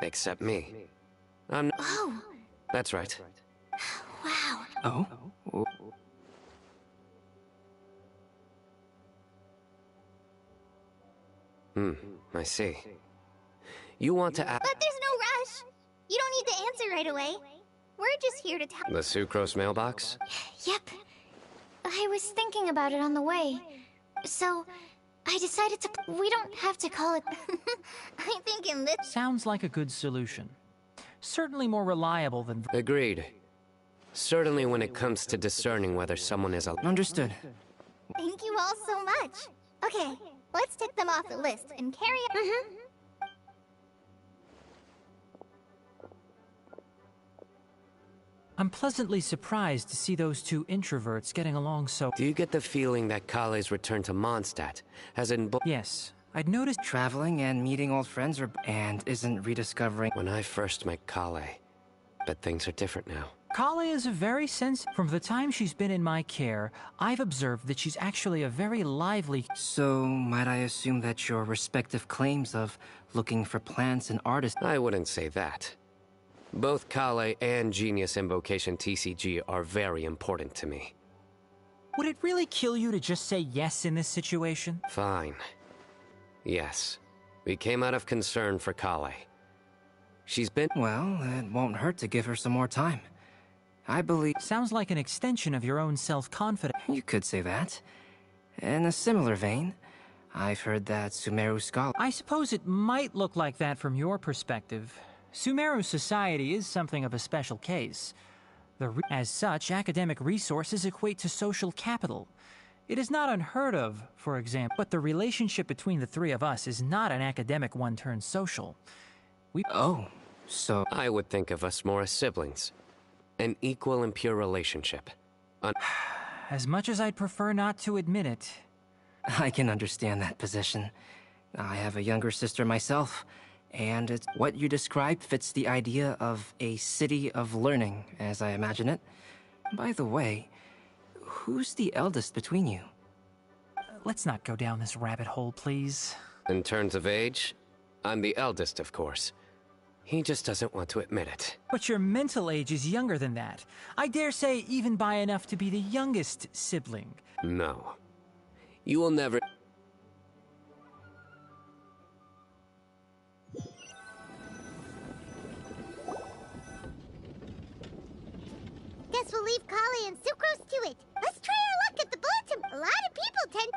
Except me. I'm... Oh. That's right. Wow. Oh? I see. You want to ask... But there's no rush. You don't need to answer right away. We're just here to tell... The sucrose mailbox? Yep. I was thinking about it on the way. So, I decided to... We don't have to call it... I think in this... Sounds like a good solution. Certainly more reliable than... Agreed. Certainly when it comes to discerning whether someone is a... Understood. Thank you all so much. Okay, let's tick them off the list and carry on. I'm pleasantly surprised to see those two introverts getting along so... Do you get the feeling that Kale's return to Mondstadt has Yes, I'd noticed... Traveling and meeting old friends and isn't rediscovering... When I first met Kale, but things are different now. Kale is a very From the time she's been in my care, I've observed that she's actually a very lively... So, might I assume that your respective claims of looking for plants and artists... I wouldn't say that. Both Kale and Genius Invocation TCG are very important to me. Would it really kill you to just say yes in this situation? Fine. Yes. We came out of concern for Kale. She's been... Well, it won't hurt to give her some more time. I believe... Sounds like an extension of your own self-confidence. You could say that. In a similar vein, I've heard that Sumeru scholar... I suppose it might look like that from your perspective. Sumeru society is something of a special case. As such, academic resources equate to social capital. It is not unheard of, for example, but the relationship between the three of us is not an academic one turned social. Oh, so... I would think of us more as siblings. An equal and pure relationship. As much as I'd prefer not to admit it. I can understand that position. I have a younger sister myself, and what you described fits the idea of a city of learning, as I imagine it. By the way, who's the eldest between you? Let's not go down this rabbit hole, please. In terms of age, I'm the eldest, of course. He just doesn't want to admit it. But your mental age is younger than that. I dare say even by enough to be the youngest sibling. No. You will never... Guess we'll leave Kale and Sucrose to it. Let's try our luck at the bulletin. A lot of people tend...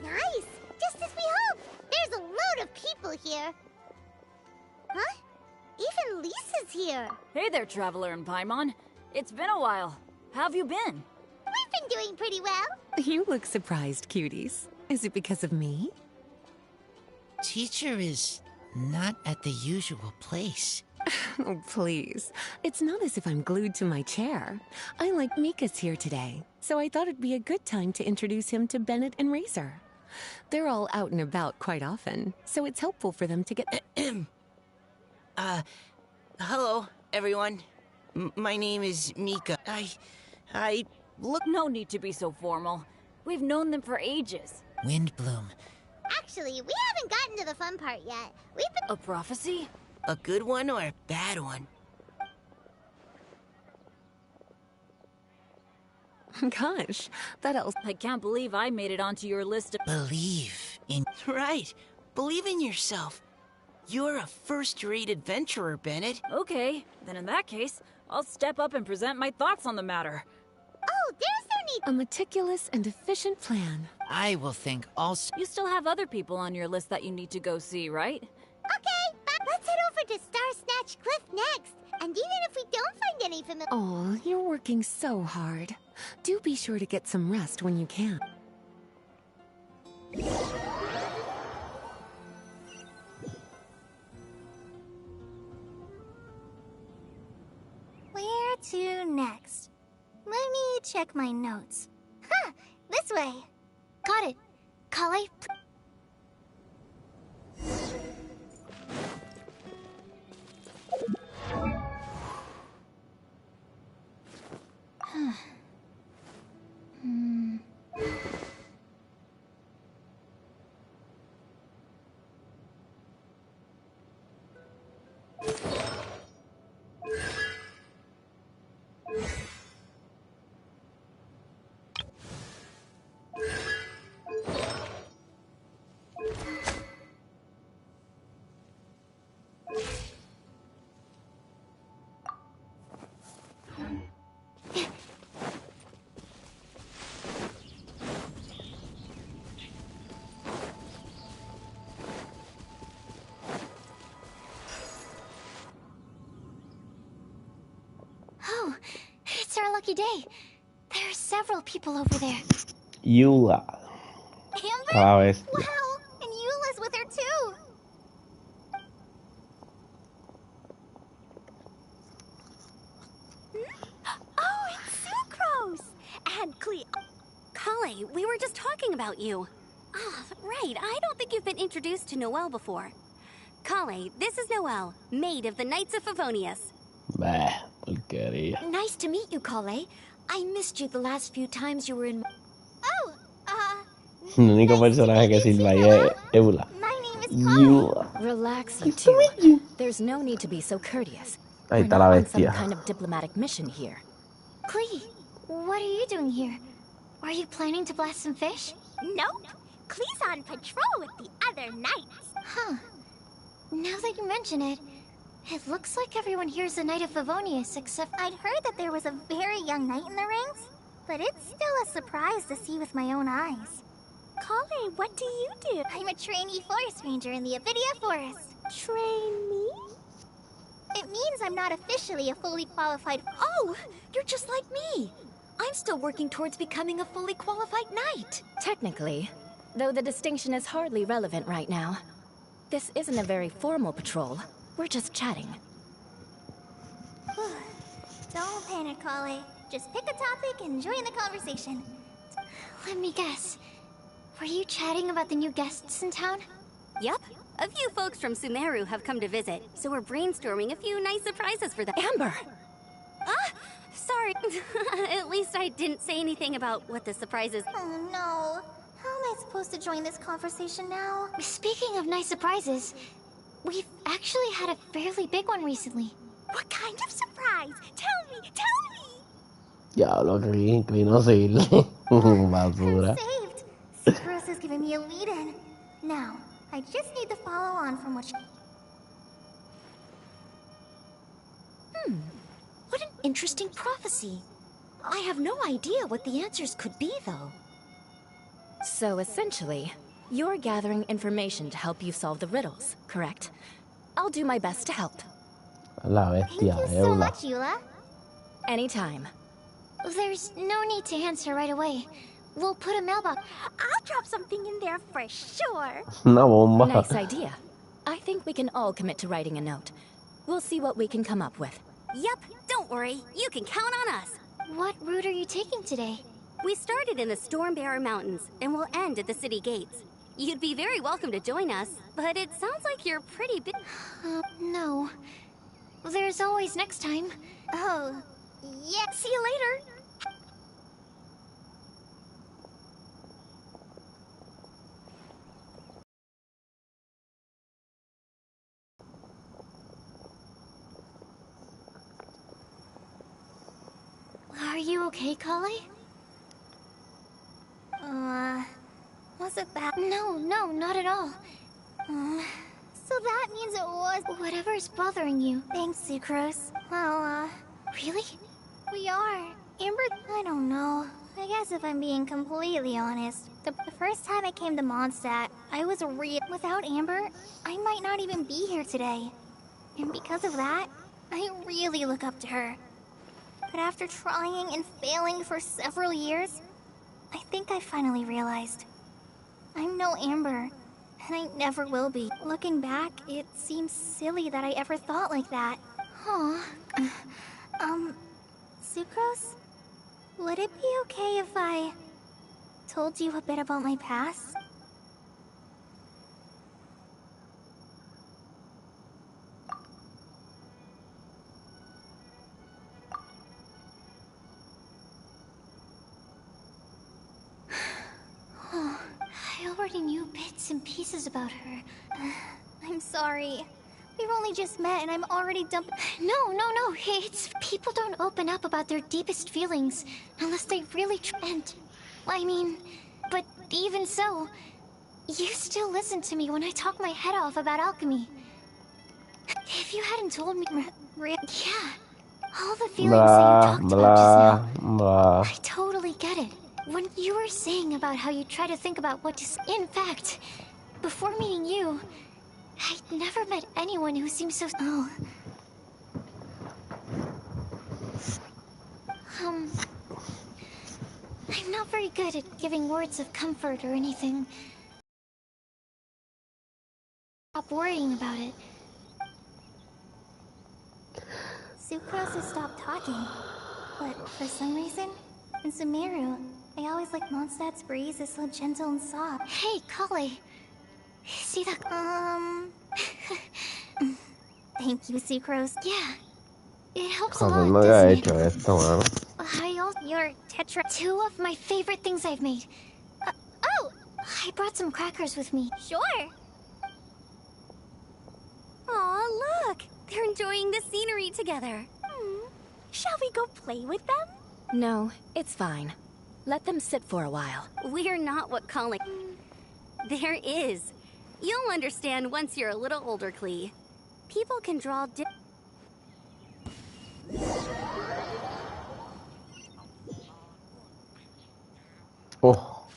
Nice! Just as we hoped! There's a load of people here. Huh? Even Lisa's here. Hey there, Traveler and Paimon. It's been a while. How have you been? We've been doing pretty well. You look surprised, cuties. Is it because of me? Teacher is not at the usual place. Oh, please. It's not as if I'm glued to my chair. I like Mika's here today, so I thought it'd be a good time to introduce him to Bennett and Razor. They're all out and about quite often, so it's helpful for them to get... Hello, everyone. My name is Mika. I look... No need to be so formal. We've known them for ages. Windbloom. Actually, we haven't gotten to the fun part yet. We've been... A prophecy? A good one or a bad one? Gosh, that else... I can't believe I made it onto your list of... Believe in... Right. Believe in yourself. You're a first-rate adventurer, Bennett. Okay, then in that case, I'll step up and present my thoughts on the matter. Oh, there's no need... A meticulous and efficient plan. I will think also... You still have other people on your list that you need to go see, right? Okay, but let's head over to Star Snatch Cliff next. And even if we don't find any familiar... Oh, you're working so hard. Do be sure to get some rest when you can. Where to next? Let me check my notes. Huh! this way. Got it. Kale, oh, it's our lucky day. There are several people over there. Yula. Amber? A la bestia. Wow, and Eula's with her too. Oh, it's Sucrose! And Kale, we were just talking about you. Ah, right, I don't think you've been introduced to Noelle before. Kale, this is Noelle, maid of the Knights of Favonius. Bah, porquería. Nice to meet you, Kale. I missed you the last few times you were in... Oh, El único personaje que sirve ahí es Eula. my name is Yula. Relax, you two. There's no need to be so courteous. Ahí We're está la not on some bestia. kind of diplomatic mission here. Klee, what are you doing here? Are you planning to blast some fish? Nope. Klee's on patrol with the other knights. Huh. Now that you mention it, it looks like everyone here is a Knight of Favonius, except... I'd heard that there was a very young knight in the rings, but it's still a surprise to see with my own eyes. Kale, what do you do? I'm a trainee forest ranger in the Avidia Forest. Trainee? It means I'm not officially a fully qualified... Oh, you're just like me. I'm still working towards becoming a fully qualified knight. Technically, though the distinction is hardly relevant right now. This isn't a very formal patrol. We're just chatting. Don't panic, Kale. Just pick a topic and join the conversation. Let me guess. Were you chatting about the new guests in town? Yep. A few folks from Sumeru have come to visit, so we're brainstorming a few nice surprises for them. Amber! Ah! Sorry. At least I didn't say anything about what the surprise is. Oh no. How am I supposed to join this conversation now? Speaking of nice surprises, we've actually had a fairly big one recently. What kind of surprise? Tell me! Diablo, que no sirve. Basura. I'm saved. Sucrose is giving me a lead-in. Now, I just need to follow on from what she... What an interesting prophecy. I have no idea what the answers could be, though. So essentially, you're gathering information to help you solve the riddles, correct? I'll do my best to help. La Thank bestia, you so Eula. much, Eula. Anytime. There's no need to answer right away. We'll put a mailbox... I'll drop something in there for sure. Una bomba. Nice idea. I think we can all commit to writing a note. We'll see what we can come up with. Yep, don't worry. You can count on us. What route are you taking today? We started in the Stormbearer Mountains, and we'll end at the city gates. You'd be very welcome to join us, but it sounds like you're pretty busy. No. There's always next time. Oh, yeah. See you later. Are you okay, Kale? Was it bad? No, not at all. So that means it was... Whatever's bothering you. Thanks, Sucrose. Well, Really? we are. Amber, I don't know. I guess if I'm being completely honest, the first time I came to Mondstadt, I was without Amber, I might not even be here today. And because of that, I really look up to her. But after trying and failing for several years, I think I finally realized. I'm no Amber, and I never will be. Looking back, it seems silly that I ever thought like that. Aw. Sucrose? Would it be okay if I told you a bit about my past? Oh, I already knew bits and pieces about her. I'm sorry. We've only just met and I'm already dumping. No. It's people don't open up about their deepest feelings unless they really and I mean, but even so, you still listen to me when I talk my head off about alchemy. If you hadn't told me, yeah, all the feelings that you talked about just now, I totally get it. When you were saying about how you try to think about what to say, in fact, before meeting you, I'd never met anyone who seemed so... Oh. I'm not very good at giving words of comfort or anything. Stop worrying about it. Sucrose has stopped talking. But for some reason, in Sumeru, I always like Mondstadt's breeze is so gentle and soft. Hey, Kale. See that? Thank you, Sucrose. Yeah. It helps a lot, no doesn't había it? hecho esto, mano. I also... Your tetra... Two of my favorite things I've made. Oh! I brought some crackers with me. Sure. Aw, look! They're enjoying the scenery together. Shall we go play with them? No, it's fine. Let them sit for a while. We're not what calling... There is. You'll understand once you're a little older, Klee. People can draw Oh.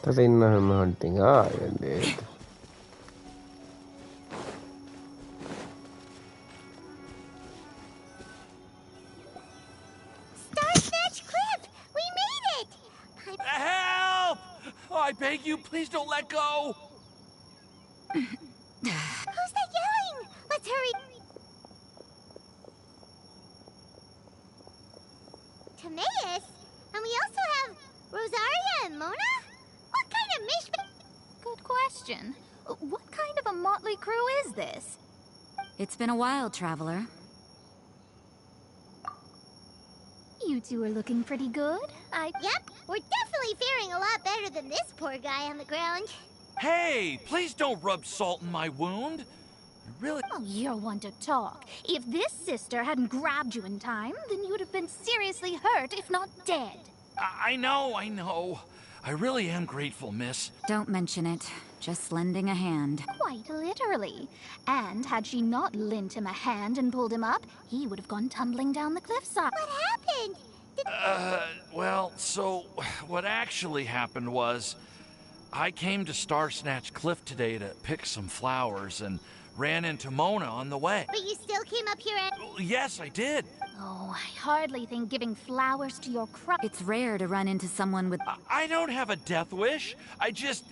Este sí no es el mejor thing. Ay, bendito. Snatch Cliff! We made it! Help! Oh, I beg you, please don't let go! Who's that yelling? Let's hurry! Timaeus? And we also have Rosaria and Mona? What kind of mishmash? Good question. What kind of a motley crew is this? It's been a while, Traveler. You two are looking pretty good. Yep, we're definitely faring a lot better than this poor guy on the ground. Hey, please don't rub salt in my wound. Really? Oh, you're one to talk. If this sister hadn't grabbed you in time, then you'd have been seriously hurt, if not dead. I know. I really am grateful, miss. Don't mention it. Just lending a hand. Quite literally. And had she not lent him a hand and pulled him up, he would have gone tumbling down the cliffside. What happened? Well, so what actually happened was I came to Star Snatch Cliff today to pick some flowers and ran into Mona on the way. But you still came up here and... Yes, I did. Oh, I hardly think giving flowers to your It's rare to run into someone with... I don't have a death wish. I just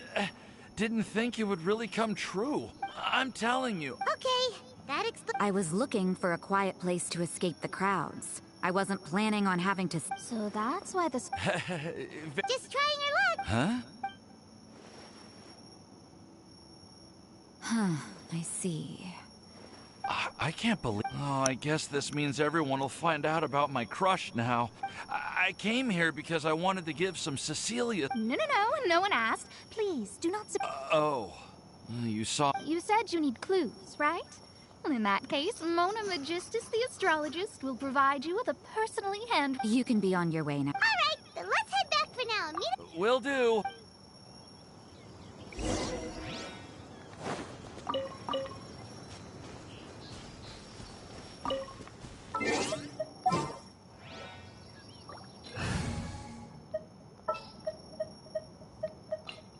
didn't think it would really come true. I'm telling you. Okay, that explains... I was looking for a quiet place to escape the crowds. I wasn't planning on having to... So that's why this... Just trying your luck. Huh? Huh, I see. I can't believe... Oh, I guess this means everyone will find out about my crush now. I came here because I wanted to give some Cecilia... No one asked. Please, do not... Oh, you saw... You said you need clues, right? Well, in that case, Mona Magistus the astrologist will provide you with a personally hand... You can be on your way now. Alright, then let's head back for now. Will do.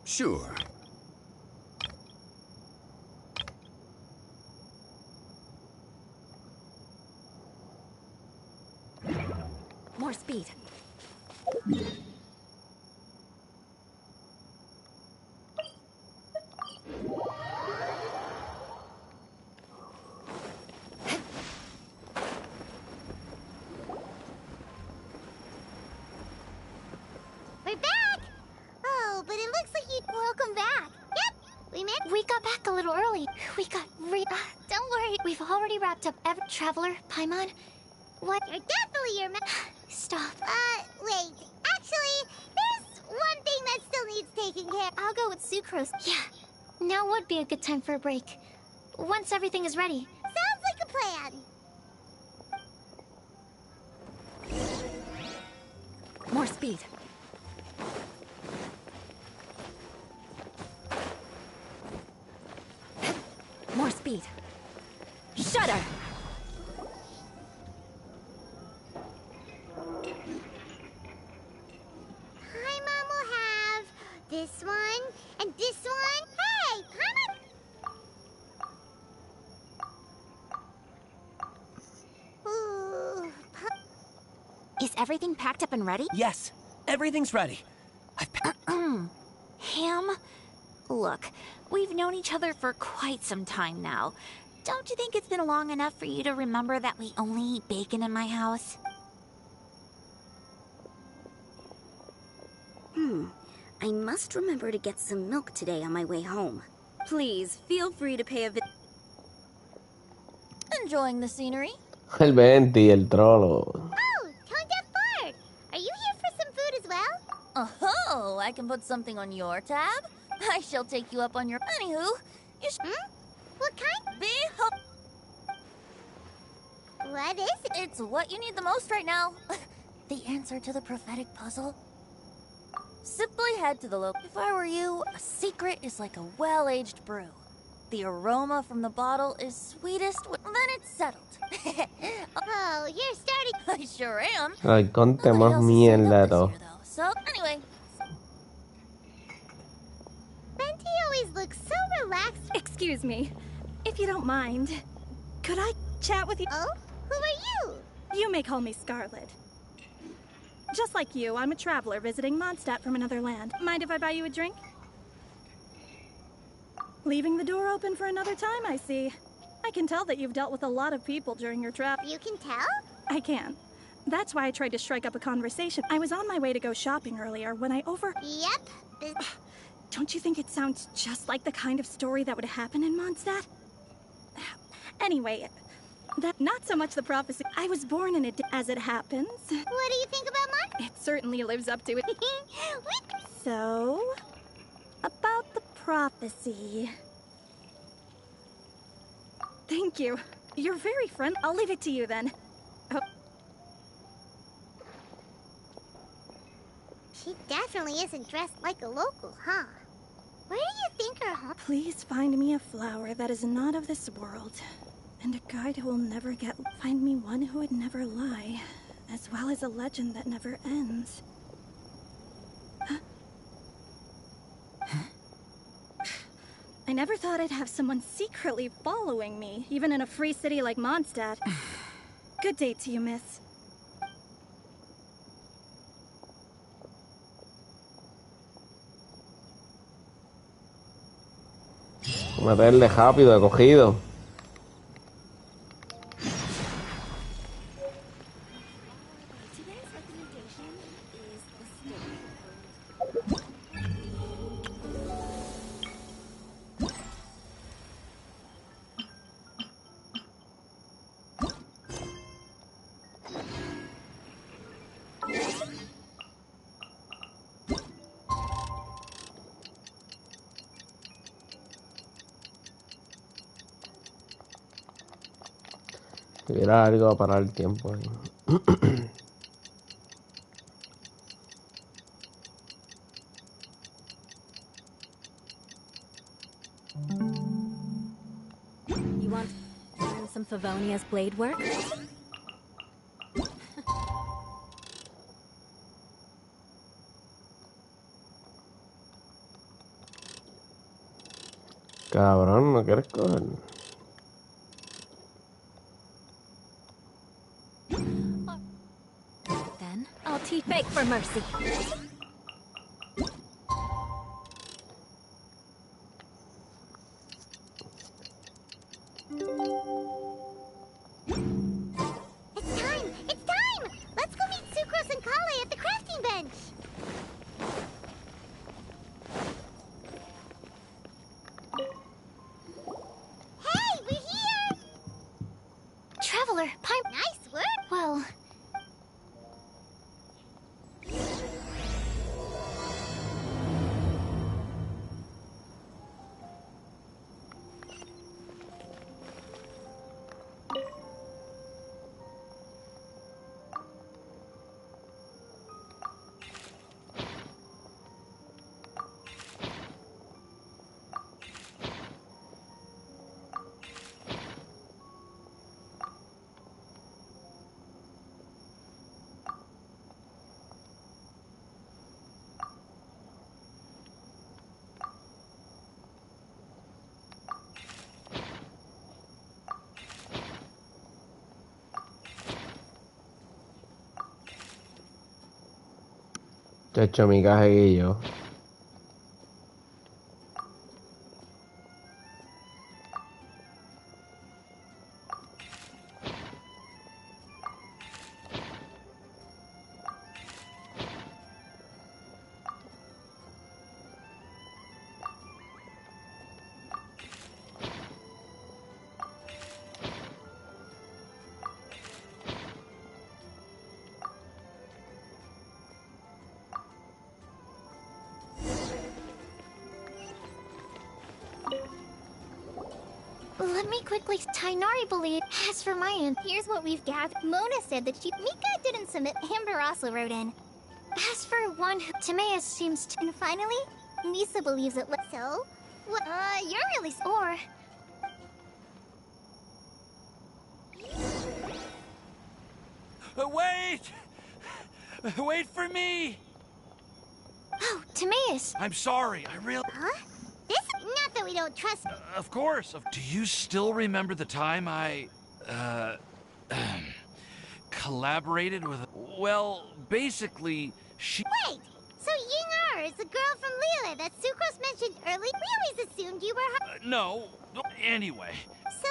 Sure. More speed. a little early. We got don't worry, we've already wrapped up every Traveler, Paimon. What? You're definitely your Stop. Wait. Actually, there's one thing that still needs taking care of. I'll go with Sucrose. Yeah. Now would be a good time for a break. Once everything is ready. Sounds like a plan. More speed. More speed. Shudder! Paimon will have this one and this one. Hey, Paimon! Ooh, Is everything packed up and ready? Yes, everything's ready. Ham? Look, we've known each other for quite some time now. Don't you think it's been long enough for you to remember that we only eat bacon in my house? I must remember to get some milk today on my way home. Please, feel free to pay a visit. Enjoying the scenery? El 20, el trolo. Oh, Tone Deaf Bard! Are you here for some food as well? Oh, I can put something on your tab. I shall take you up on your... Anywho, you What kind? What is it? It's what you need the most right now. The answer to the prophetic puzzle. Simply head to the If I were you, a secret is like a well-aged brew. The aroma from the bottle is sweetest then it's settled. Oh, you're starting. I sure am. Ay, contemos mierda todo. So, anyway. Venti always looks so relaxed. Excuse me, if you don't mind, could I chat with you? Oh, who are you? You may call me Scarlet. Just like you, I'm a traveler visiting Mondstadt from another land. Mind if I buy you a drink? Leaving the door open for another time, I see. I can tell that you've dealt with a lot of people during your travel. You can tell? I can. That's why I tried to strike up a conversation. I was on my way to go shopping earlier when I Yep. Don't you think it sounds just like the kind of story that would happen in Mondstadt? Anyway, that not so much the prophecy. I was born in it as it happens. What do you think about mine? It certainly lives up to it. So, about the prophecy. Thank you. You're very friendly. I'll leave it to you then. Oh. She definitely isn't dressed like a local, huh? Where do you think her home? Please find me a flower that is not of this world, and a guide who will never get. Find me one who would never lie, as well as a legend that never ends. I never thought I'd have someone secretly following me, even in a free city like Mondstadt. Good day to you, miss. Meterle rápido, cogido. Tuviera algo a parar el tiempo ahí. You want to learn some Favonia's blade work? Cabrón, ¿no quieres coger? Then I'll beg for mercy. It's time! It's time! Let's go meet Sucrose and Kale at the crafting bench! Chacho, mi caja y yo. Let me quickly. Tainari believe. As for my aunt, Here's what we've gathered. Mona said that Mika didn't submit. Amber also wrote in. as for one who Timaeus seems to. And finally, Misa believes it. So, what? You're really. Or Wait! Wait for me! oh, Timaeus. I'm sorry, I really... Huh? This? Not that we don't trust. Of course. Do you still remember the time I, collaborated with... Well, basically, she... Wait! So Ying-Er is the girl from Lila that Sucrose mentioned earlier? We always assumed you were her. No. Anyway. So...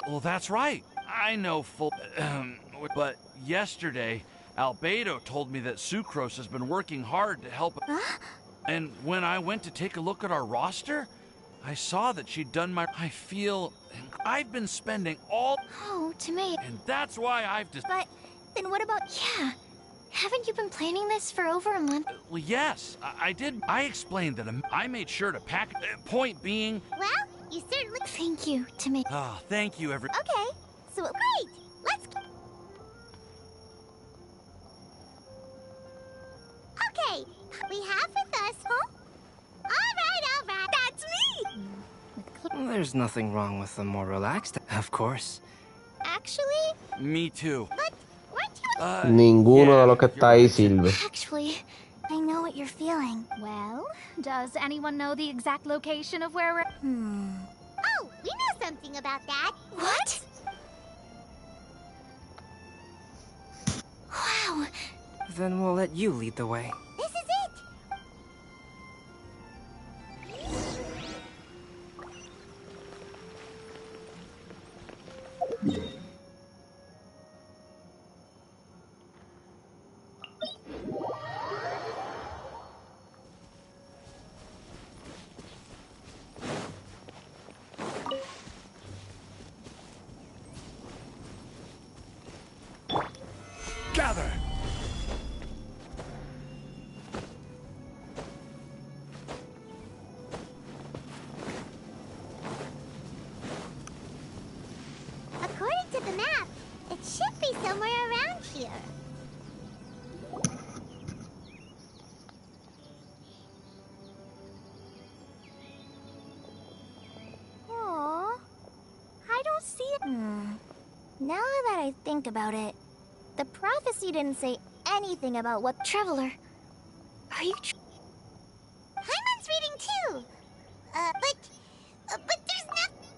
Well, that's right. I know full... but yesterday, Albedo told me that Sucrose has been working hard to help... Huh? And when I went to take a look at our roster, I saw that she'd done my... I feel... I've been spending all... Oh, Timaeus. And that's why I've just... But then what about... Yeah. Haven't you been planning this for over a month? Well, yes, I did. I explained that I made sure to pack... point being... Well, you certainly... Thank you, Timaeus. Oh, thank you, every... Okay, so great! Let's... Okay, we have with us, huh? All right, that's me! There's nothing wrong with the more relaxed, of course. Actually... Me too. But weren't you... Ninguno de los que está ahí sirve. Actually, I know what you're feeling. Well, does anyone know the exact location of where we're... Oh, we know something about that. What? Wow. Then we'll let you lead the way. This is it! Gather! According to the map, it should be somewhere around here. Aww. I don't see it. Now that I think about it, the prophecy didn't say anything about what... Traveler, are you... Hyman's reading too! But there's nothing...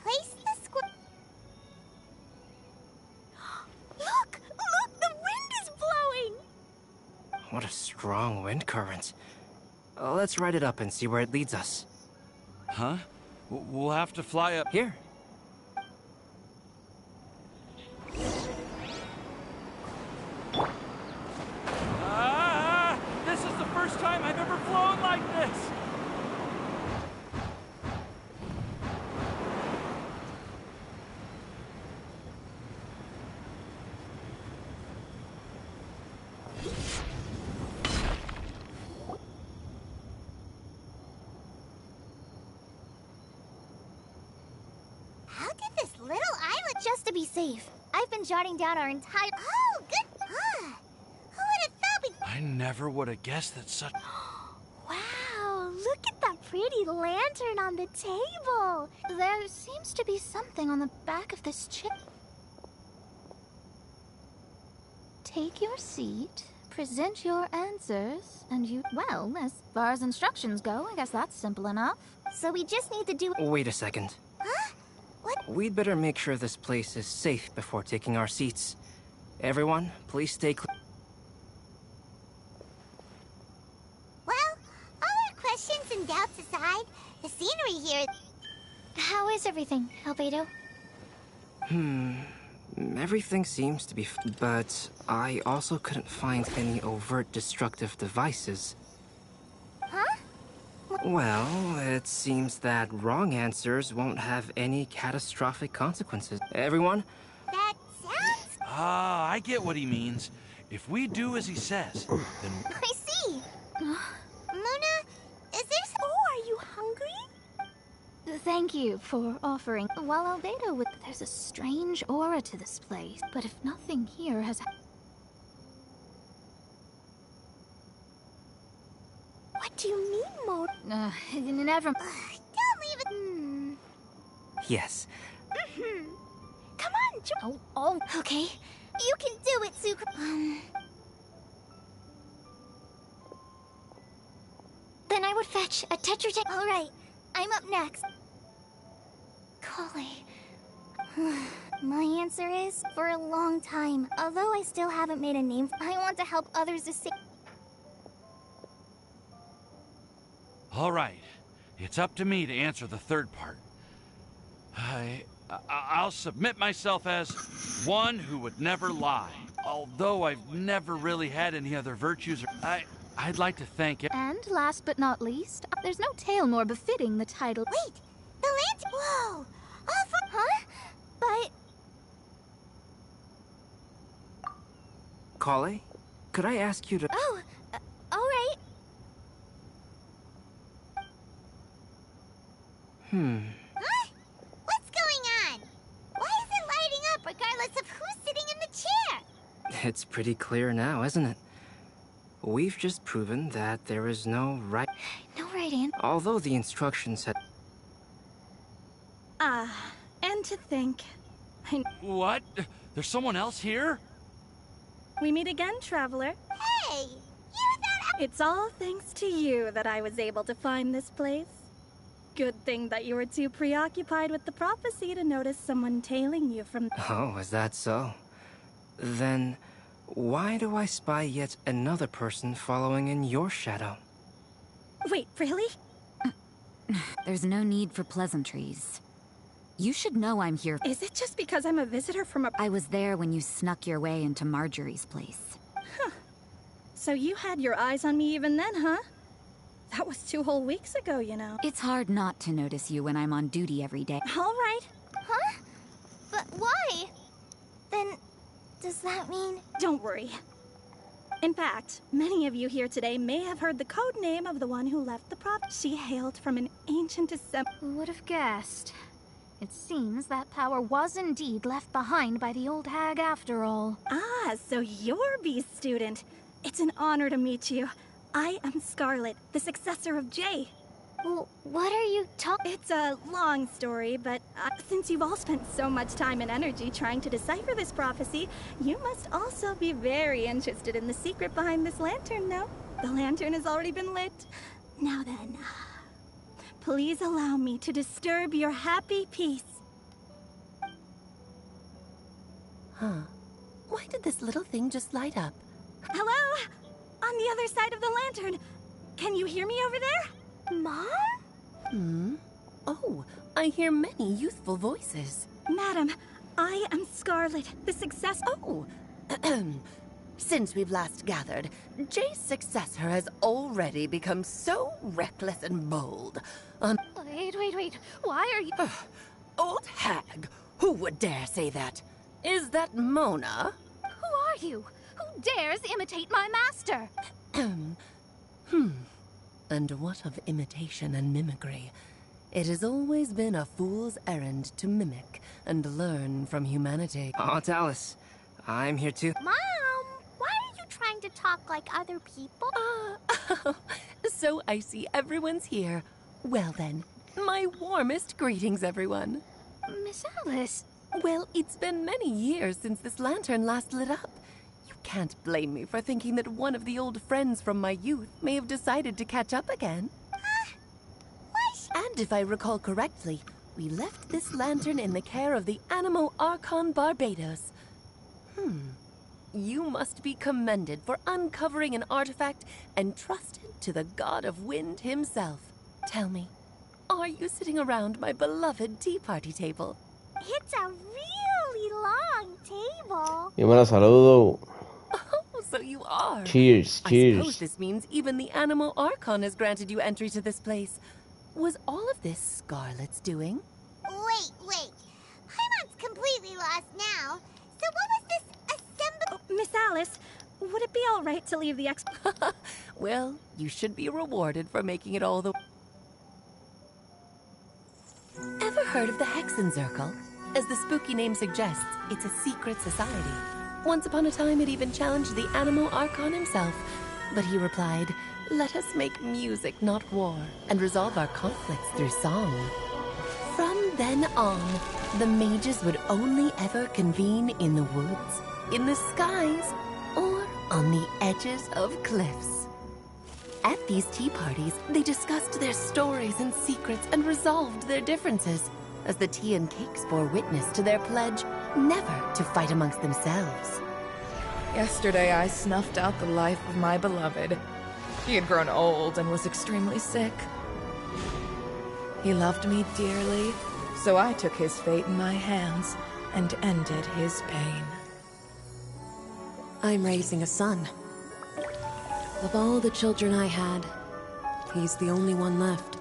Place the square... Look! Look! The wind is blowing! What a strong wind current. Let's ride it up and see where it leads us. Huh? We'll have to fly up... Here. This is the first time I've ever flown like this! How did this little island... Just to be safe, I've been jotting down our entire... Oh, good... Who would have thought we... I never would have guessed that such... Wow, look at that pretty lantern on the table. There seems to be something on the back of this chip. Take your seat, present your answers, and you... Well, as far as instructions go, I guess that's simple enough. So we just need to do... Wait a second. Huh? What? We'd better make sure this place is safe before taking our seats. Everyone, please stay clear. scenery here. How is everything, Albedo? Everything seems to be but I also couldn't find any overt destructive devices. Huh? Well, it seems that wrong answers won't have any catastrophic consequences. Everyone? That sounds... Ah, I get what he means. If we do as he says, then... I see! Mona, is there... Oh, are you hungry? Thank you for offering. While Albedo would... There's a strange aura to this place, but if nothing here has... What do you mean, Mona? Never... Don't leave it... Yes. Come on, Oh, okay. You can do it, Sucrose. Then I would fetch a Tetra Tech. All right, I'm up next. Kale. My answer is, for a long time. Although I still haven't made a name, I want to help others to save. All right. It's up to me to answer the third part. I'll submit myself as one who would never lie. Although I've never really had any other virtues, I'd like to thank it. And last but not least, there's no tale more befitting the title. Wait! The lantern! Whoa! Huh? But... Kale, could I ask you to... Oh, all right. Huh? What's going on? Why is it lighting up regardless of who's sitting in the chair? It's pretty clear now, isn't it? We've just proven that there is no right... No right answer. Although the instructions had... And to think... What? There's someone else here? We meet again, Traveler. Hey! You thought... It's all thanks to you that I was able to find this place. Good thing that you were too preoccupied with the prophecy to notice someone tailing you from... Oh, is that so? Then, why do I spy yet another person following in your shadow? Wait, really? There's no need for pleasantries. You should know I'm here. Is it just because I'm a visitor from a... I was there when you snuck your way into Marjorie's place. Huh. So you had your eyes on me even then, huh? That was 2 whole weeks ago, you know. It's hard not to notice you when I'm on duty every day. All right. Huh? But why? Then, does that mean... Don't worry. In fact, many of you here today may have heard the code name of the one who left the prop. She hailed from an ancient assembly. Who would have guessed? It seems that power was indeed left behind by the old hag after all. Ah, so you're B's student. It's an honor to meet you. I am Scarlet, the successor of Jay. Well, what are you talking? It's a long story, but since you've all spent so much time and energy trying to decipher this prophecy, you must also be very interested in the secret behind this lantern, no? The lantern has already been lit. Now then, please allow me to disturb your happy peace. Huh. Why did this little thing just light up? Hello? On the other side of the lantern. Can you hear me over there? Mom? Oh, I hear many youthful voices. Madam, I am Scarlet, the successor. Oh, since we've last gathered, Jay's successor has already become so reckless and bold. Wait. Why are you... Old hag, who would dare say that? Is that Mona? Who are you? Who dares imitate my master? And what of imitation and mimicry? It has always been a fool's errand to mimic and learn from humanity. Aunt Alice, I'm here too. Mom, why are you trying to talk like other people? So I see everyone's here. Well then, my warmest greetings, everyone. Miss Alice. Well, it's been many years since this lantern last lit up. You can't blame me for thinking that one of the old friends from my youth may have decided to catch up again. And if I recall correctly, we left this lantern in the care of the Animo Archon Barbados. You must be commended for uncovering an artifact entrusted to the god of wind himself. Tell me, Are you sitting around my beloved tea party table? It's a really long table. Gimana, saludo. Oh, so you are. Cheers, I cheers. suppose this means even the Animo Archon has granted you entry to this place. Was all of this Scarlet's doing? Wait. Paimon's completely lost now. So what was this assembly? Miss Alice, would it be all right to leave the Well, you should be rewarded for making it all the... Ever heard of the Hexenzirkel? As the spooky name suggests, it's a secret society. Once upon a time, it even challenged the Animo Archon himself. But he replied, "Let us make music, not war, and resolve our conflicts through song." From then on, the mages would only ever convene in the woods, in the skies, or on the edges of cliffs. At these tea parties, they discussed their stories and secrets and resolved their differences, as the tea and cakes bore witness to their pledge never to fight amongst themselves. Yesterday, I snuffed out the life of my beloved. He had grown old and was extremely sick. He loved me dearly, so I took his fate in my hands and ended his pain. I'm raising a son. Of all the children I had, he's the only one left.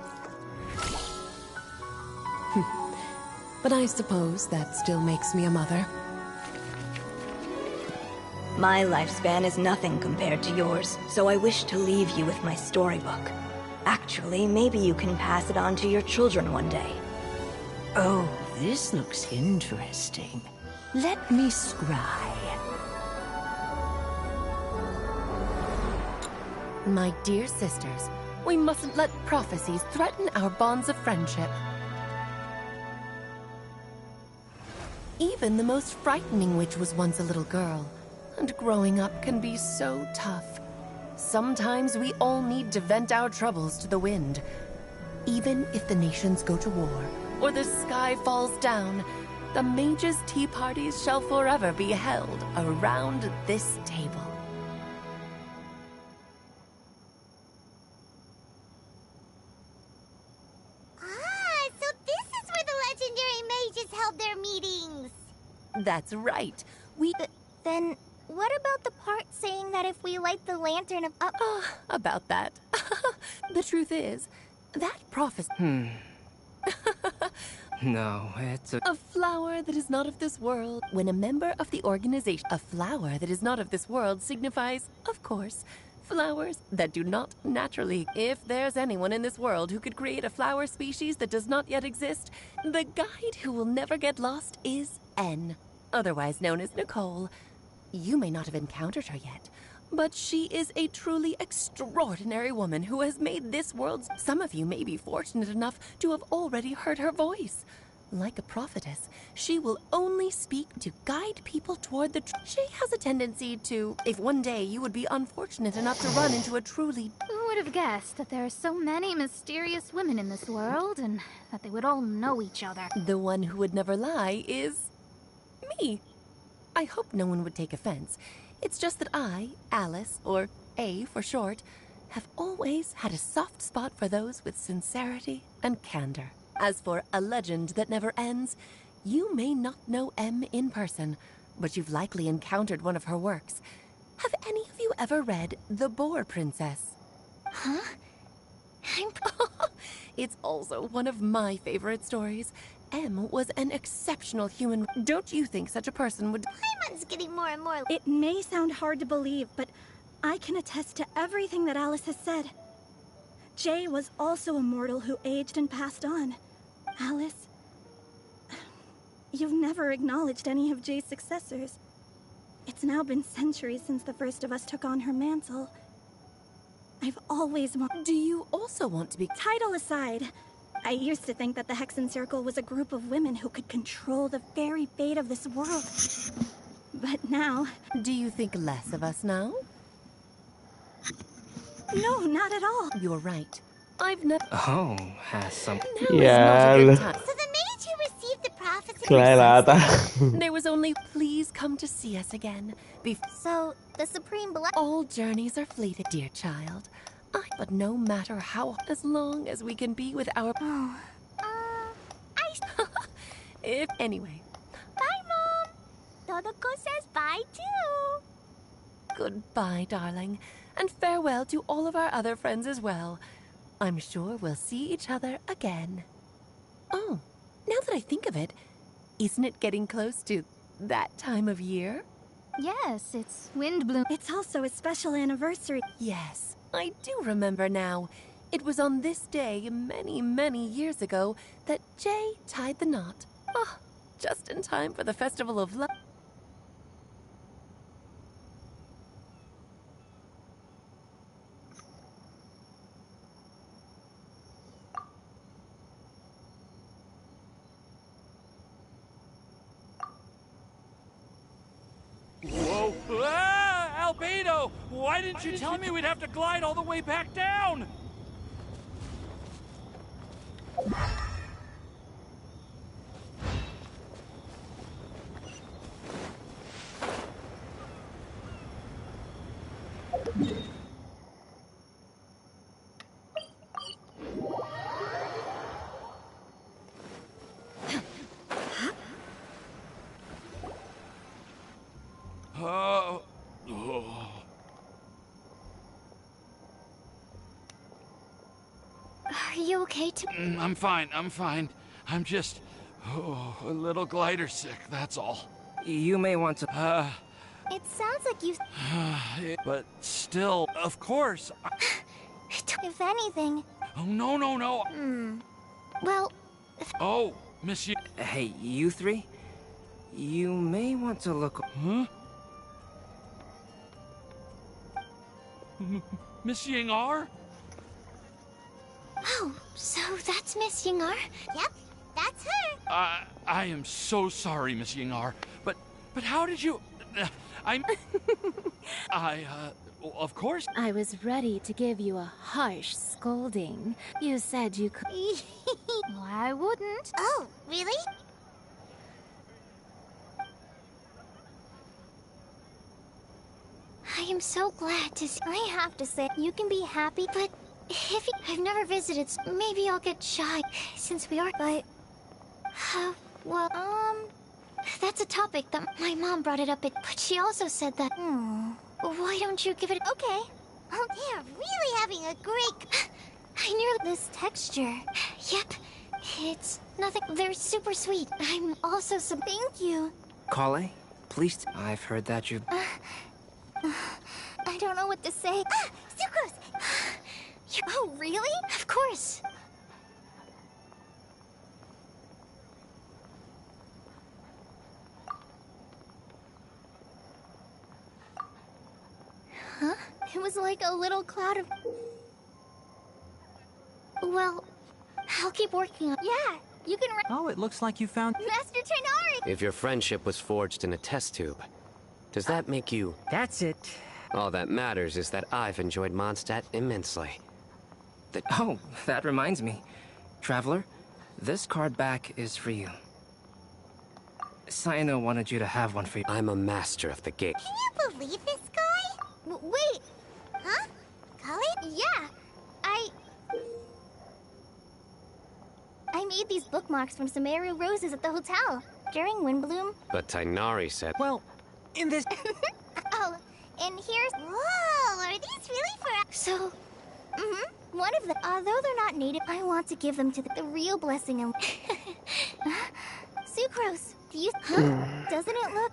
But I suppose that still makes me a mother. My lifespan is nothing compared to yours, so I wish to leave you with my storybook. Actually, maybe you can pass it on to your children one day. Oh, this looks interesting. Let me scry. My dear sisters, we mustn't let prophecies threaten our bonds of friendship. Even the most frightening witch was once a little girl, and growing up can be so tough. Sometimes we all need to vent our troubles to the wind. Even if the nations go to war, or the sky falls down, the mages' tea parties shall forever be held around this table. So this is where the legendary mages held their meetings. That's right. Then what about the part saying that if we light the lantern of About that. The truth is, that prophecy... No, it's A flower that is not of this world. When a member of the organization... A flower that is not of this world signifies, of course, flowers that do not naturally... If there's anyone in this world who could create a flower species that does not yet exist, the guide who will never get lost is N, otherwise known as Nicole. You may not have encountered her yet, but she is a truly extraordinary woman who has made this world... Some of you may be fortunate enough to have already heard her voice. Like a prophetess, she will only speak to guide people toward the... She has a tendency to... If one day you would be unfortunate enough to run into a truly... Who would have guessed that there are so many mysterious women in this world, and that they would all know each other? The one who would never lie is... me. I hope no one would take offense. It's just that I, Alice, or A for short, have always had a soft spot for those with sincerity and candor. As for a legend that never ends, you may not know M in person, but you've likely encountered one of her works. Have any of you ever read The Boar Princess? Huh? It's also one of my favorite stories. M was an exceptional human. Don't you think such a person would... Paimon's getting more and more... It may sound hard to believe, but I can attest to everything that Alice has said. Jay was also a mortal who aged and passed on. Alice, you've never acknowledged any of Jay's successors. It's now been centuries since the first of us took on her mantle. I've always wanted... Do you also want to be... Title aside, I used to think that the Hexenzirkel was a group of women who could control the very fate of this world. But now... Do you think less of us now? No, not at all. You're right. I've never... Oh, has some... Yeah. So the mage who received the prophecy... There was only... Please come to see us again. So, the Supreme Blood... All journeys are fleeting, dear child. But no matter how, as long as we can be with our... If anyway. Bye, Mom! Todoko says bye, too! Goodbye, darling. And farewell to all of our other friends as well. I'm sure we'll see each other again. Oh, now that I think of it, isn't it getting close to that time of year? Yes, it's wind bloom. It's also a special anniversary. Yes, I do remember now. It was on this day many, many years ago that Jay tied the knot. Ah, just in time for the Festival of Love. Whoa! Ah! Albedo! Why didn't you tell me we'd have to glide all the way back down? Are you okay I'm fine, I'm fine. I'm just a little glider sick, that's all. You may want to... It sounds like you... But still, of course... If anything... Oh, no, no, no! Well... Oh, Monsieur... Hey, you three? You may want to look... Huh? Miss Yingar? Oh, so that's Miss Yingar? Yep, that's her. I am so sorry, Miss Yingar, but how did you... of course... I was ready to give you a harsh scolding. You said you could... I wouldn't. Oh, really? I am so glad to see... I have to say, you can be happy, but if I've never visited, maybe I'll get shy, since we are... But... well, that's a topic that my mom brought it up, but she also said that... Why don't you give it... Okay. Oh, they are really having a great... I nearly... This texture. Yep. It's nothing... They're super sweet. I'm also so... Thank you. Kale, please... I've heard that you... I don't know what to say. Sucrose! Oh, really? Of course. Huh? It was like a little cloud of... Well, I'll keep working on... Yeah, you can... Oh, it looks like you found... Master Tainari! If your friendship was forged in a test tube, does that make you... That's it. All that matters is that I've enjoyed Mondstadt immensely. Oh, that reminds me. Traveler, this card back is for you. Saino wanted you to have one for you. I'm a master of the gate. Can you believe this guy? Wait! Huh? Kale? Yeah! I made these bookmarks from some Aru roses at the hotel during Windbloom. But Tainari said... Well, in this... Oh, and here's... Whoa, are these really for... So... One of them, although they're not native, I want to give them to the real blessing and... Sucrose, do you... Huh? Doesn't it look...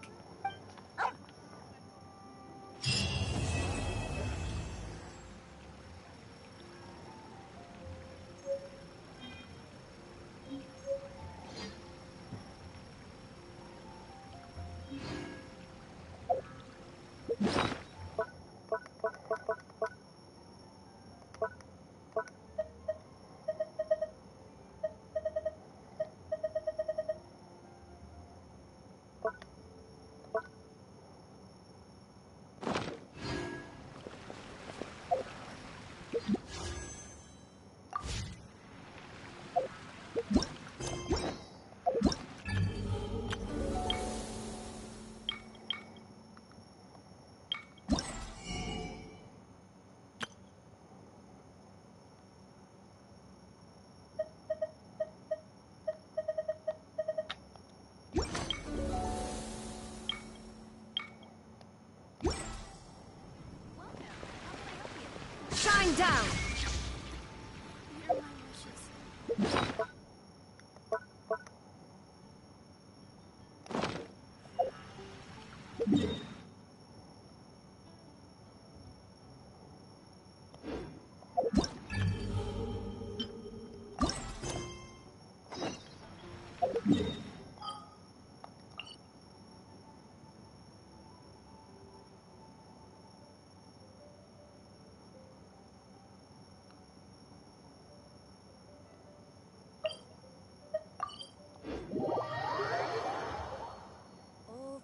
Bearing down.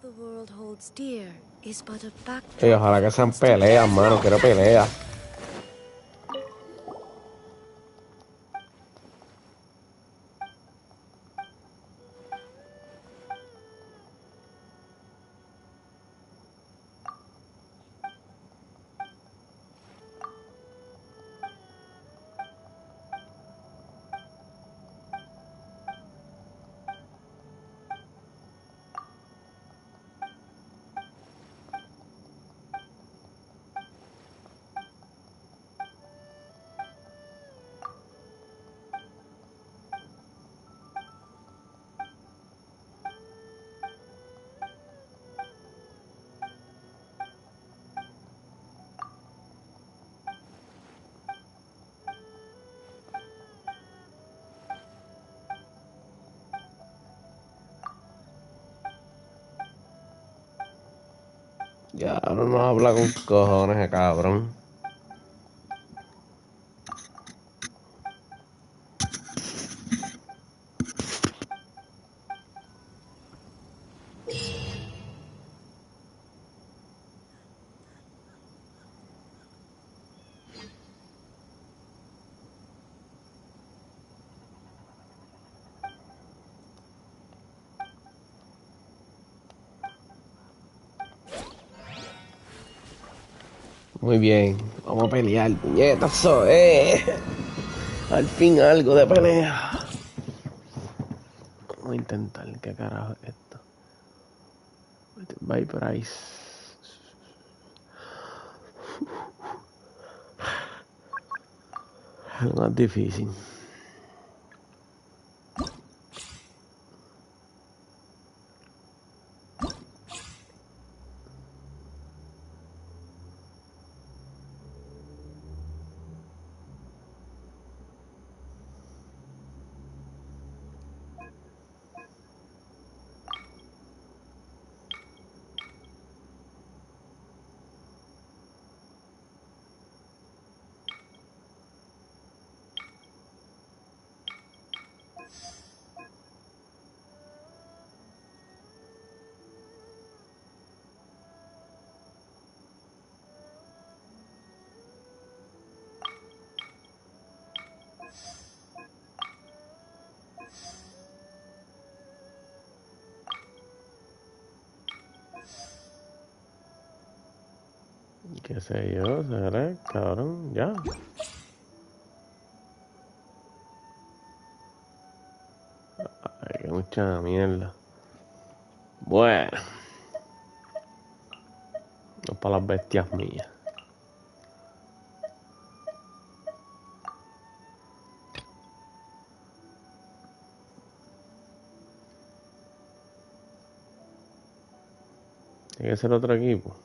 The world holds dear is but a backdrop. Oye, ojalá que sean peleas, mano. Quiero peleas. Ya, ahora no habla con cojones, cabrón. Muy bien, vamos a pelear, puñetazo, Al fin algo de pelea. Vamos a intentar, ¿qué carajo es esto? Viper Ice. Es lo más difícil. ¿Qué sé yo? ¿Será? Cabrón, ya. Ay, qué mucha mierda. Bueno. No para las bestias mías. Tiene que ser otro equipo.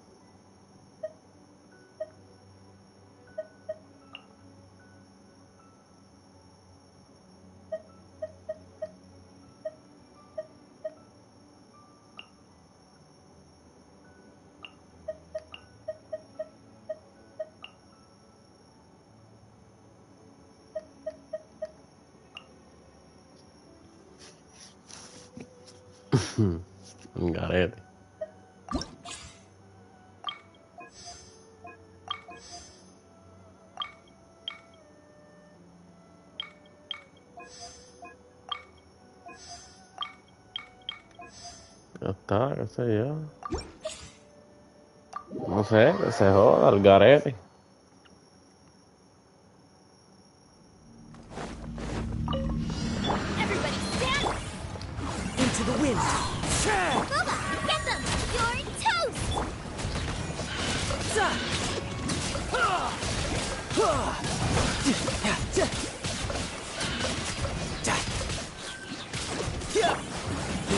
Un garete. Ya está, qué sé yo. No sé, que se joda el garete. Into the wind. Bubba, get them! You're toast! The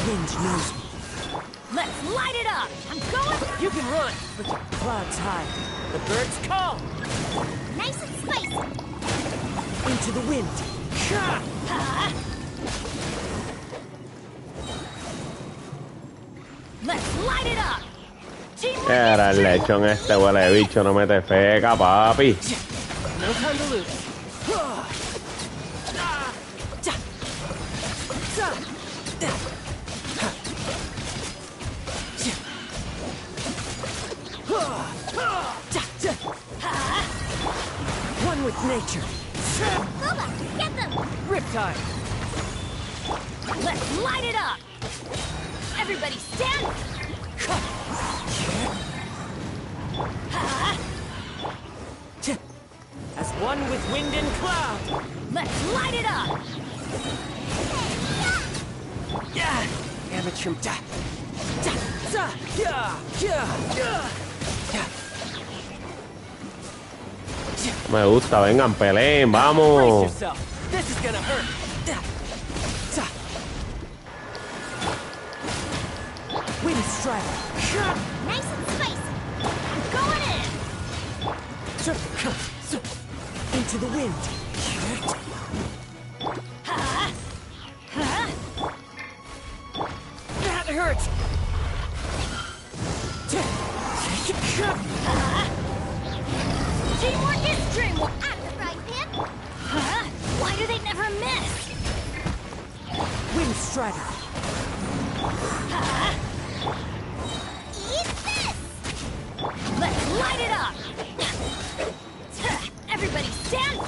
wind knows me. Let's light it up! I'm going! You can run, but the clouds high. The birds call. Nice and spicy. Into the wind. Let's light it up! Era el lechón este huele de bicho, no mete feca, papi. No time to lose. One with nature. Booba, get them! Riptide. Let's light it up! Everybody stand! As one with wind and cloud. Let's light it up! Amateur. Me gusta, vengan, peleen, Brace vamos. yourself. This is gonna hurt. Wind strider. Nice and spicy. Going in! Into the wind. That hurts. Teamwork is dreamwork! At the right pin! Why do they never miss? Wind strider. Eat this! Let's light it up! Everybody stand!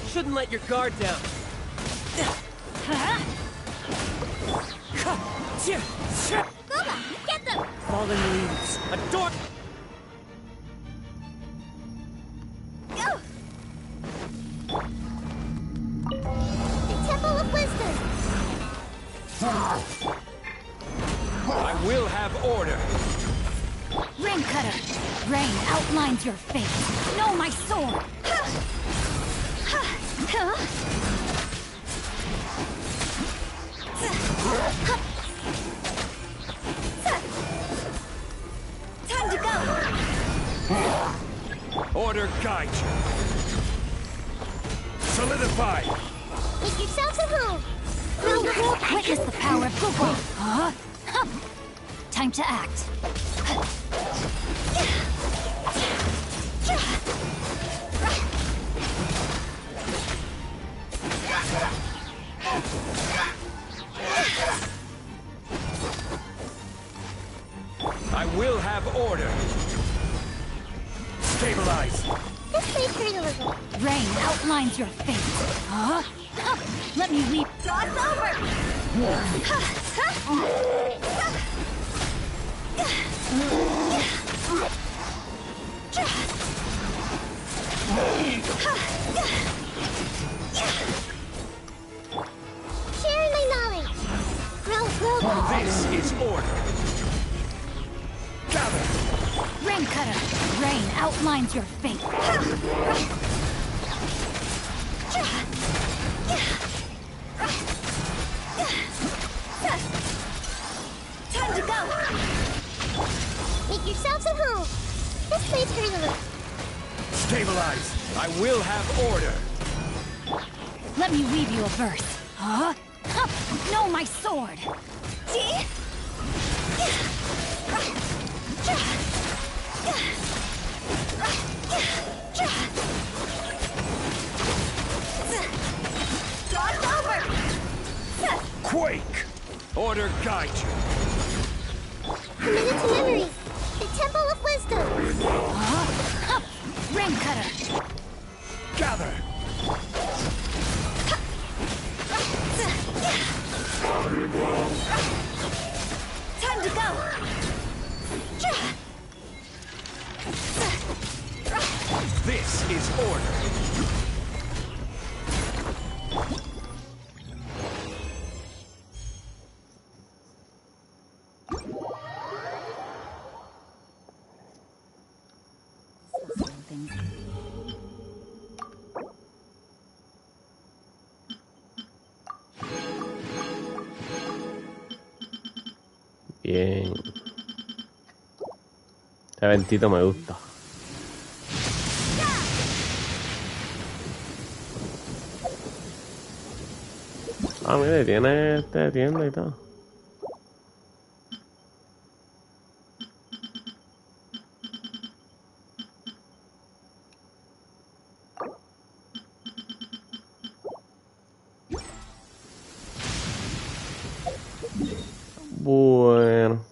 Shouldn't let your guard down. Booba, get them! Fallen leaves. Adore. Go! The Temple of Wisdom. I will have order. Rain Cutter! Rain outlines your fate. Know my sword! Time to go. Order guide you. Solidify. Make yourselves at home. Witness the power of Google! Time to act. I will have order. Stabilize. This may hurt a little. Rain outlines your fate. Let me leap. Draw's over. Sharing my knowledge. Grow. This is order. Gather. Rain Cutter! Rain outlines your fate. Time to go. Make yourselves at home. This may hurt a little. Stabilize. I will have order. Let me weave you a verse. Know my sword. Draw's over. Quake. Order guide you. Commit it to memory. The Temple of Wisdom. Rain Cutter! Gather. Time to go. This is order. Bien. Este eventito me gusta. Ah, mire, tiene tienda y todo. Bueno.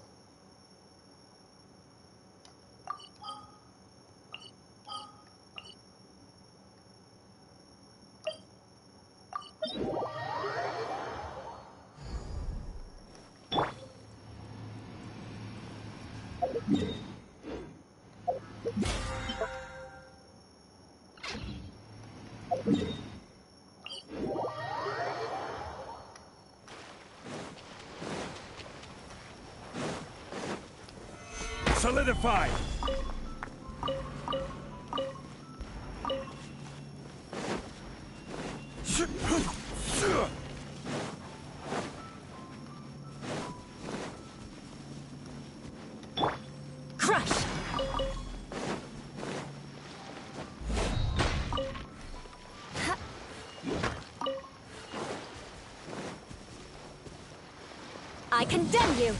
Solidified. Crush! I condemn you!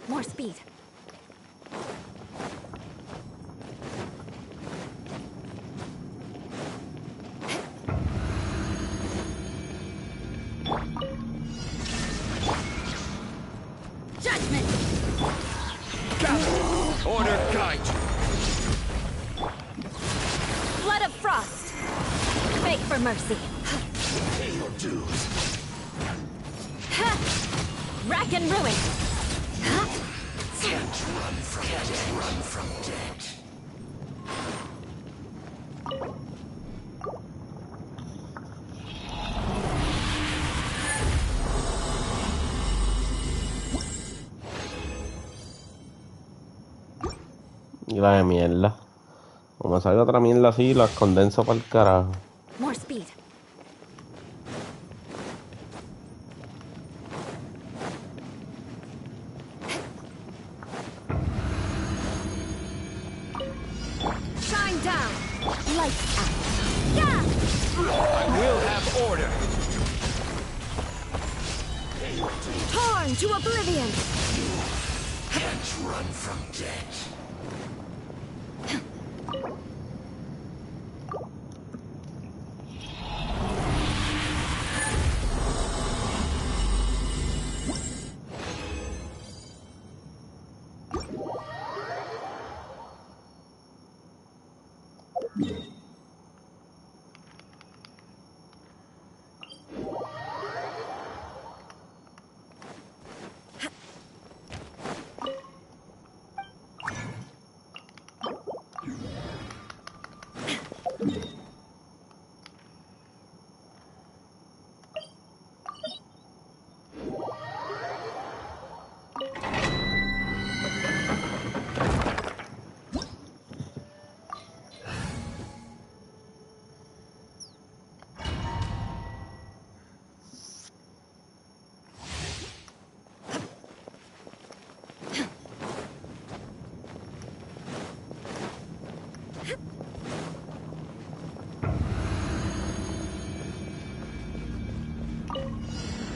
More speed. Judgment! Order guide. Blood of frost! Beg for mercy. Pay your dues. Rack and ruin! Can't run from death. la de mierda. Como me salga otra mierda así, las condenso para el carajo. More speed. Shine down. Lights out. Yeah. I will have order. Torn to oblivion. Can't run from death.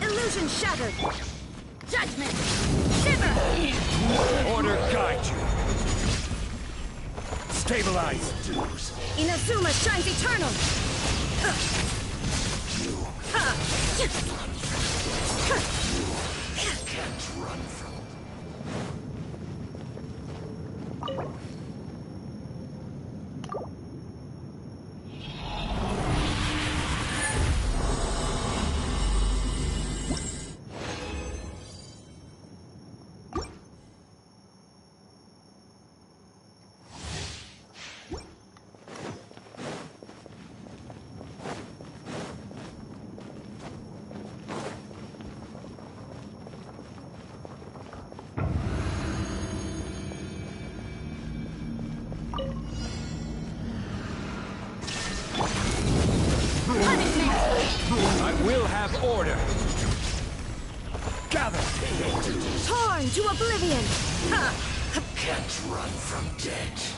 Illusion shattered. Judgment. Shiver. Order guide you. Stabilize. Inazuma shines eternal. Can't run from. I will have order. Gather. Torn to oblivion. Can't run from death.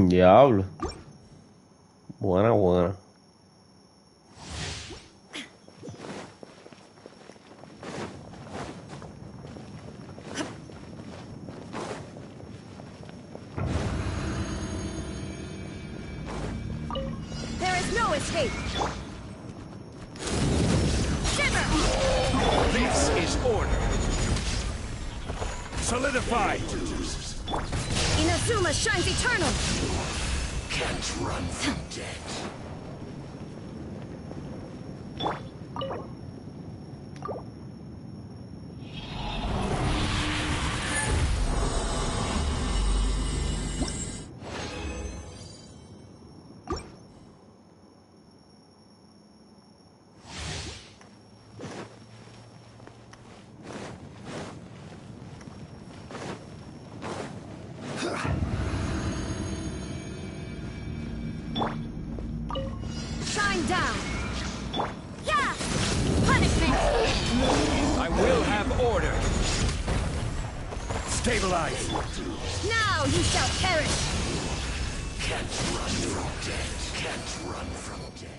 Diablo. Buena, buena. There is no escape. Shiver. This is order. Solidified. Inazuma shines eternal. Can't run from death. Shine down. Yeah. Punishment. I will have order. Stabilize. Now you shall perish. Can't run from death. Can't run from death.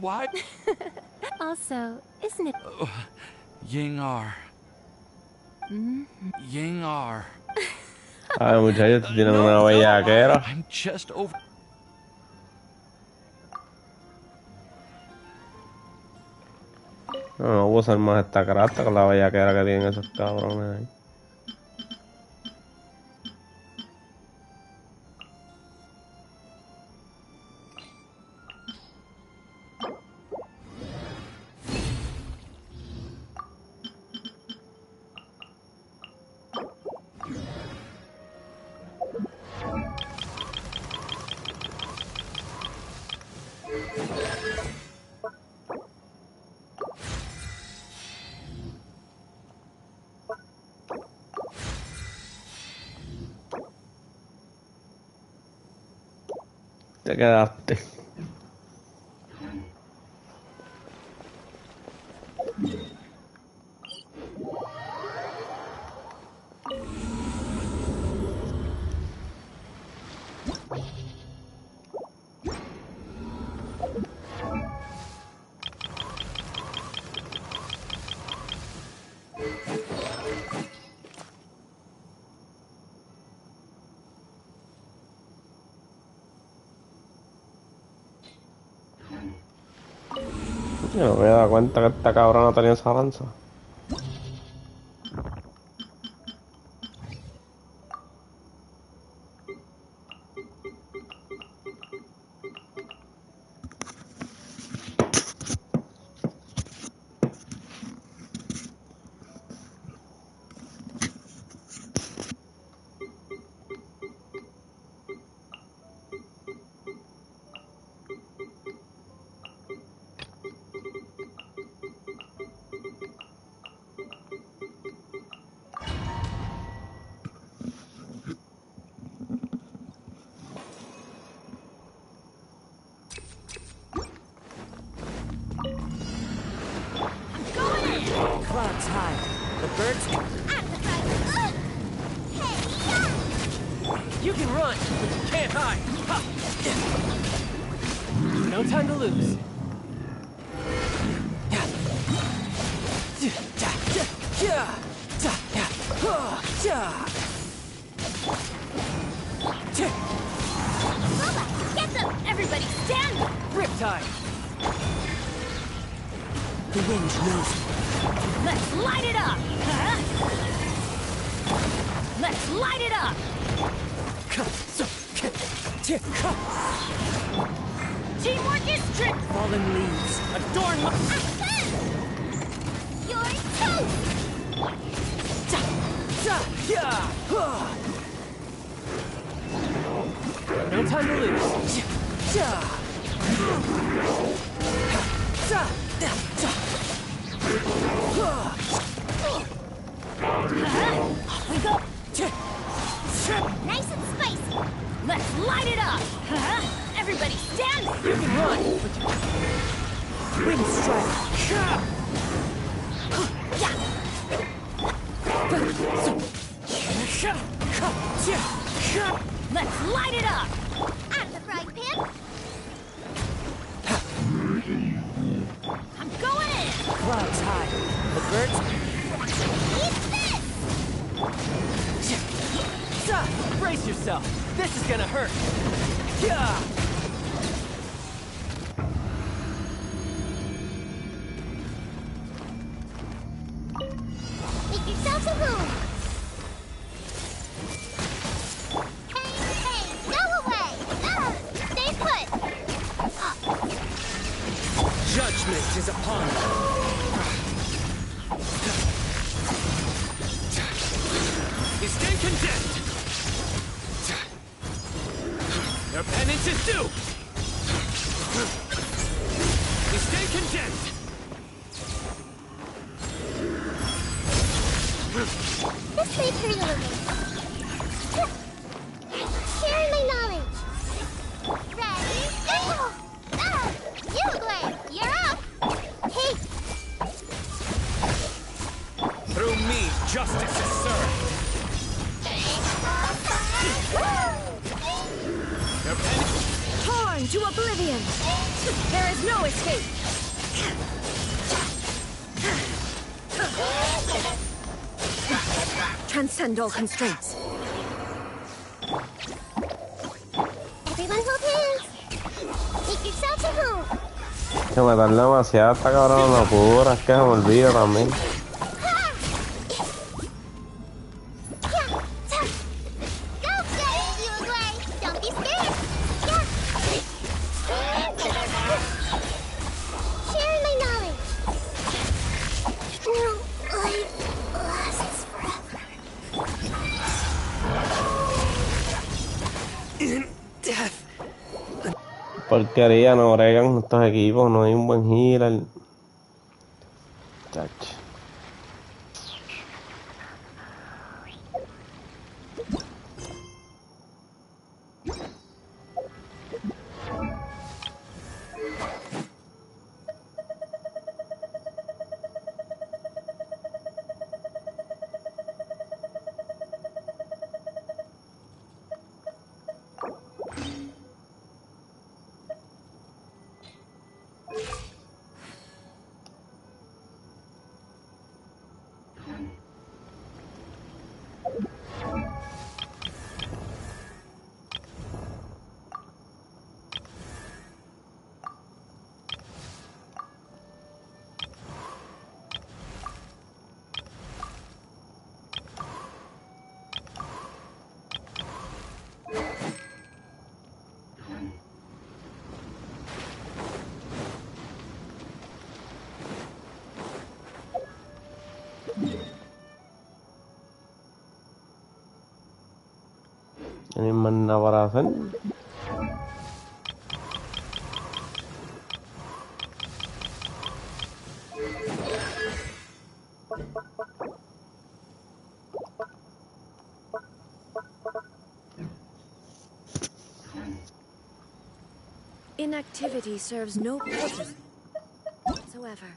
Why? Also, isn't it... Ying-ar. Ying-ar. Ay, muchachos, tienen una bellaquera. I'm just over... No voy a usar más esta carata con la bellaquera que tienen esos cabrones ahí. Te quedaste. Yo no me he dado cuenta que esta cabrona tenía esa lanza. Clouds high. The birds... You can run, but you can't hide. Ha! No time to lose. Get them! Everybody stand! Riptide! The wind knows. Let's light it up! Let's light it up! Teamwork is strict! Fallen leaves. Adorn my... You're toast! No time to lose. Off we go! Nice and spicy! Let's light it up! Everybody stand! You can run! Wind strike! Let's light it up! Out of the frying pan! I'm going in! Clouds high. The birds... Eat this! Brace yourself! This is gonna hurt! Yeah! Make yourselves a room. Hey, go away! Stay put! Judgment is upon them! You stand condemned! Your penance is due! You stand condemned! This may hurt a little bit. Sharing my knowledge. Ready, go! You, Glenn, you're up! Hey! Through me, justice is served! Your penance... There is no escape! Transcend all constraints. Everyone hold hands. Make yourselves at home. Que me tarda demasiado esta cabrona locura, es que se me olvida también. Porquería, no bregan estos equipos, no hay un buen healer. Chach. No hay más nada para hacer. Inactivity serves no purpose whatsoever.